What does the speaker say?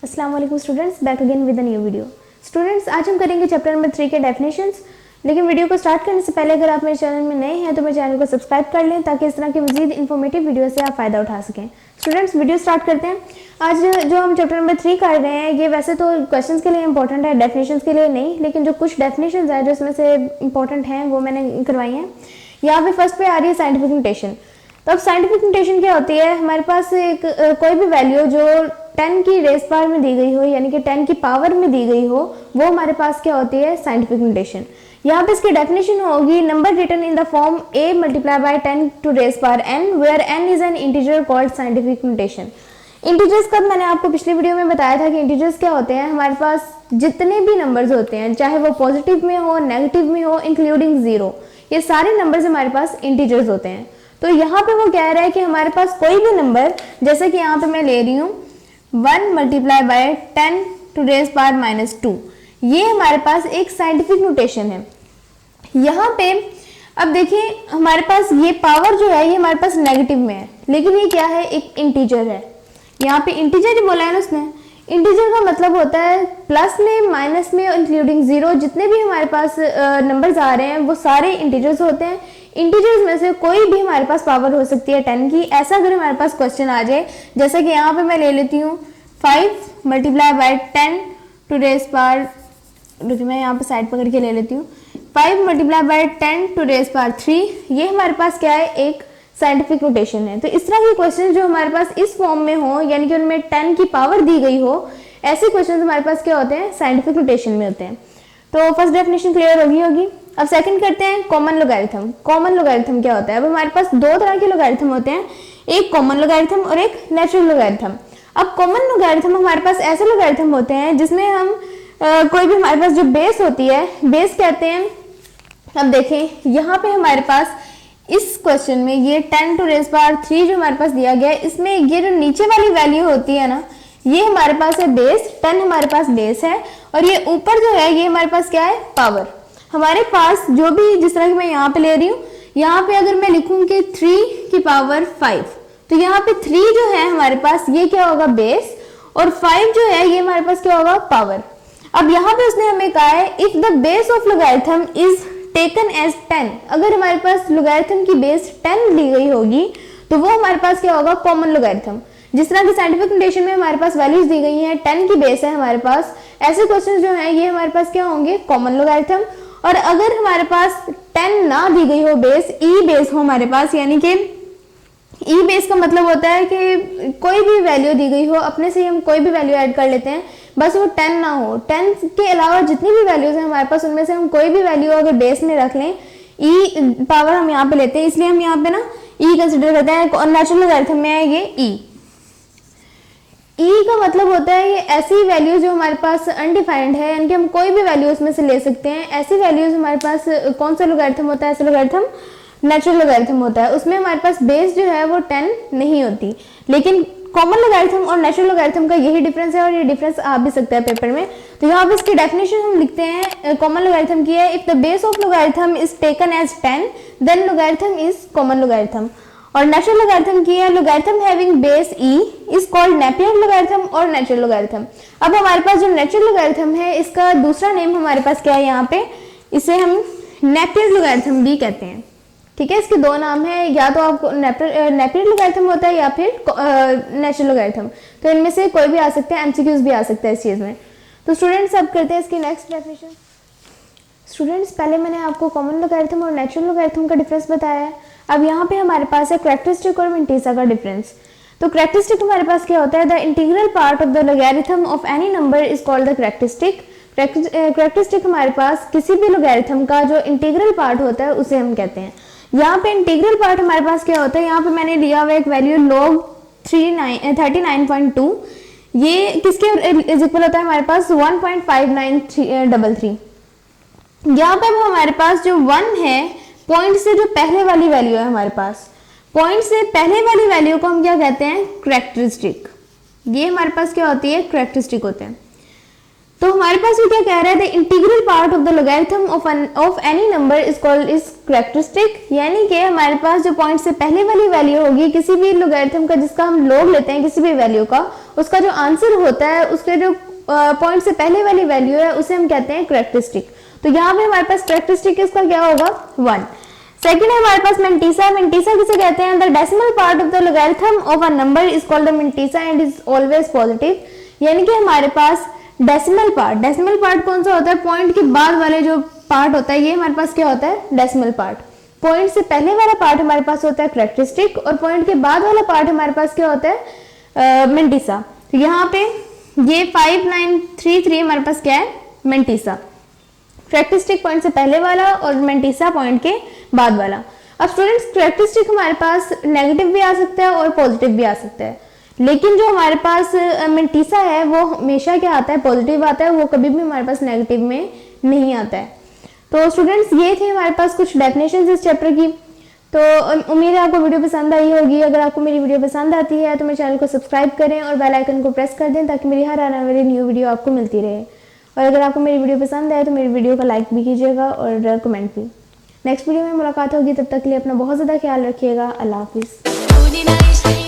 अस्सलाम वालेकुम students, back again with a new video. Students, आज हम करेंगे चैप्टर नंबर 3 के डेफिनेशंस। लेकिन वीडियो को स्टार्ट करने से पहले अगर आप मेरे चैनल में नए हैं तो मेरे चैनल को सब्सक्राइब कर लें ताकि इस तरह के मजीद इन्फॉर्मेटिव वीडियो से आप फ़ायदा उठा सकें। स्टूडेंट्स, वीडियो स्टार्ट करते हैं। आज जो हम चैप्टर नंबर 3 कर रहे हैं ये वैसे तो क्वेश्चंस के लिए इंपॉर्टेंट है, डेफिनेशंस के लिए नहीं, लेकिन जो कुछ डेफिनेशंस है जो इसमें से इंपॉर्टेंट हैं वो मैंने करवाई हैं। यहाँ पे फर्स्ट पे आ रही है साइंटिफिक नोटेशन। तो अब साइंटिफिक नोटेशन क्या होती है? हमारे पास एक कोई भी वैल्यू जो 10 की रेस पावर में दी गई हो, यानी कि 10 की पावर में दी गई हो, वो हमारे पास क्या होती है? Scientific notation. यहाँ पे इसकी डेफिनेशन होगी number written in the form a multiply by 10 to raise power n where n is an integer called scientific notation. Integers का मैंने आपको पिछली वीडियो में बताया था कि इंटीजर्स क्या होते हैं। हमारे पास जितने भी नंबर्स होते हैं, चाहे वो पॉजिटिव में हो, नेगेटिव में हो, इंक्लूडिंग जीरो, ये सारे नंबर्स हमारे पास इंटीजर्स होते हैं। तो यहाँ पे वो कह रहा है कि हमारे पास कोई भी नंबर, जैसे कि यहाँ पे मैं ले रही हूँ 1 multiply by 10 to raise power -2, ये हमारे पास एक साइंटिफिक नोटेशन है। यहाँ पे अब देखिए हमारे पास ये पावर जो है ये हमारे पास नेगेटिव में है, लेकिन ये क्या है? एक इंटीजर है। यहाँ पे इंटीजर ही बोला है ना उसने। इंटीजर का मतलब होता है प्लस में, माइनस में, इंक्लूडिंग जीरो, जितने भी हमारे पास नंबर्स आ रहे हैं वो सारे इंटीजर्स होते हैं। इंटीजर्स में से कोई भी हमारे पास पावर हो सकती है 10 की। ऐसा अगर हमारे पास क्वेश्चन आ जाए, जैसे कि यहाँ पे मैं ले लेती हूँ 5 multiply by 10 to raise power, मैं यहाँ पे साइड पकड़ के ले लेती हूँ 5 multiply by 10 to raise power 3, ये हमारे पास क्या है? एक साइंटिफिक नोटेशन है। तो इस तरह के क्वेश्चन जो हमारे पास इस फॉर्म में हो, यानी कि उनमें 10 की पावर दी गई हो, ऐसे क्वेश्चन हमारे पास क्या होते हैं? साइंटिफिक नोटेशन में होते हैं। तो फर्स्ट डेफिनेशन क्लियर होगी। अब सेकंड करते हैं कॉमन लोगैरिथम। कॉमन लोगैरिथम क्या होता है? अब हमारे पास दो तरह के लोगैरिथम होते हैं, एक कॉमन लोगैरिथम और एक नेचुरल लोगैरिथम। अब कॉमन लोगैरिथम हमारे पास ऐसे लोगैरिथम होते हैं जिसमें हम कोई भी हमारे पास जो बेस होती है, बेस कहते हैं। अब देखें यहाँ पे हमारे पास इस क्वेश्चन में ये 10 टू रेस पावर 3 जो हमारे पास दिया गया है, इसमें ये जो नीचे वाली वैल्यू होती है ना, ये हमारे पास है बेस, 10 हमारे पास बेस है, और ये ऊपर जो है ये हमारे पास क्या है? पावर। हमारे पास जो भी, जिस तरह की मैं यहाँ पे ले रही हूँ, यहाँ पे अगर मैं लिखूँ कि 3 की पावर 5, तो यहाँ पे 3 जो है हमारे पास ये क्या होगा? बेस, और 5 जो है ये हमारे पास क्या होगा? पावर। अब यहाँ पे उसने हमें कहा है if the base of logarithm is taken as 10, अगर हमारे पास लोगैरिथम की बेस 10 ली गई होगी तो वो हमारे पास क्या होगा? Common logarithm. जिस तरह की साइंटिफिक नोटेशन में हमारे पास वैल्यूज दी गई हैं, 10 की बेस है हमारे पास, ऐसे क्वेश्चन जो हैं ये हमारे पास क्या होंगे? Common logarithm. और अगर हमारे पास 10 ना दी गई हो बेस, ई बेस हो हमारे पास, यानी कि ई बेस का मतलब होता है कि कोई भी वैल्यू दी गई हो, अपने से हम कोई भी वैल्यू ऐड कर लेते हैं, बस वो 10 ना हो। 10 के अलावा जितनी भी वैल्यूज हैं हमारे पास, उनमें से हम कोई भी वैल्यू अगर बेस में रख लें, ई पावर हम यहाँ पे लेते हैं, इसलिए हम यहाँ पे ना ई कंसिडर करते हैं। और नेचुरल लोगैरिथम में है ये ई। ई का मतलब होता है ये ऐसी वैल्यू जो हमारे पास अनडिफाइंड है, यानी कि हम कोई भी वैल्यू उसमें से ले सकते हैं। ऐसी वैल्यूज हमारे पास कौन सा लोगैरिथम होता है? ऐसा लोगैरिथम नेचुरल लोगैरिथम होता है। उसमें हमारे पास बेस जो है वो 10 नहीं होती। लेकिन कॉमन लोगैरिथम और नेचुरल लोगैरिथम का यही डिफरेंस है, और ये डिफरेंस आ भी सकता है पेपर में। तो यहाँ पे इसकी डेफिनेशन हम लिखते हैं कॉमन लोगैरिथम की है, if the base of logarithm is taken as 10 then logarithm is common logarithm. और नेचुरल लोगैरिथम की है logarithm having base e is called Napier logarithm और नेचुरल लोगैरिथम। अब हमारे पास जो नेचुरल लोगैरिथम है इसका दूसरा नेम हमारे पास क्या है? यहाँ पे इसे हम नेपियर लोगैरिथम भी कहते हैं। ठीक है, इसके दो नाम है, या तो आपको नेपियर लोगैरिथम होता है या फिर नेचुरल लोगैरिथम। तो इनमें से कोई भी आ सकता है, एमसीक्यूज भी आ सकता है इस चीज में। तो स्टूडेंट्स अब करते हैं इसकी नेक्स्ट डेफिनेशन। स्टूडेंट्स, पहले मैंने आपको कॉमन लोगैरिथम और नेचुरल लोगैरिथम का डिफरेंस बताया है। अब यहाँ पे हमारे पास है करैक्टरिस्टिक और मिंटीसा का डिफरेंस। तो करैक्टरिस्टिक हमारे पास क्या होता है? The integral part of the logarithm of any number is called the characteristic. Characteristic हमारे पास किसी भी लोगैरिथम का जो इंटीग्रल पार्ट होता है उसे हम कहते हैं। यहाँ पे इंटीग्रल पार्ट हमारे पास क्या होता है? यहाँ पे मैंने लिया हुआ एक वैल्यू log 39.2, ये किसके इज इक्वल होता है? हमारे पास 1.5933। यहाँ पे हमारे पास जो 1 है, पॉइंट से जो पहले वाली वैल्यू है हमारे पास, पॉइंट से पहले वाली वैल्यू को हम क्या कहते हैं? करैक्टरिस्टिक। ये हमारे पास क्या होती है? करैक्टरिस्टिक होते हैं। तो हमारे पास ये क्या कह रहा है, the integral part of the logarithm of any number is called is characteristic, यानी कि हमारे पास जो पॉइंट से पहले वाली वैल्यू होगी किसी भी लोगैरिथम का जिसका हम लॉग लेते हैं किसी भी वैल्यू का, उसका जो आंसर होता है उसके जो पॉइंट से पहले वाली वैल्यू है उसे हम कहते हैं कैरेक्टरिस्टिक। तो यहाँ पे हमारे पास कैरेक्टरिस्टिक इसका क्या होगा 1। सेकंड है हमारे पास मेंटिसा। मेंटिसा किसे कहते हैं, the decimal part of the logarithm of a number is called the mantissa and is always positive, यानी कि हमारे पास डेसिमल पार्ट कौन सा होता है, पॉइंट के बाद वाले जो पार्ट होता है ये हमारे पास क्या होता है डेसिमल पार्ट। पॉइंट से पहले वाला पार्ट हमारे पास होता है कैरेक्टरिस्टिक और पॉइंट के बाद वाला पार्ट हमारे पास क्या होता है मेंटिसा। तो यहाँ पे ये 5933 हमारे पास क्या है मेंटिसा, कैरेक्टरिस्टिक पॉइंट से पहले वाला और मेंटिसा पॉइंट के बाद वाला। अब स्टूडेंट्स कैरेक्टरिस्टिक हमारे पास नेगेटिव भी आ सकता है और पॉजिटिव भी आ सकता है, लेकिन जो हमारे पास मेंटिसा है वो हमेशा क्या आता है पॉजिटिव आता है, वो कभी भी हमारे पास नेगेटिव में नहीं आता है। तो स्टूडेंट्स ये थे हमारे पास कुछ डेफिनेशंस इस चैप्टर की। तो उम्मीद है आपको वीडियो पसंद आई होगी। अगर आपको मेरी वीडियो पसंद आती है तो मेरे चैनल को सब्सक्राइब करें और बेल आइकन को प्रेस कर दें ताकि मेरी हर आने वाली न्यू वीडियो आपको मिलती रहे। और अगर आपको मेरी वीडियो पसंद आए तो मेरी वीडियो को लाइक भी कीजिएगा और कमेंट भी। नेक्स्ट वीडियो में मुलाकात होगी, तब तक के लिए अपना बहुत ज़्यादा ख्याल रखिएगा। अल्लाह हाफिज़।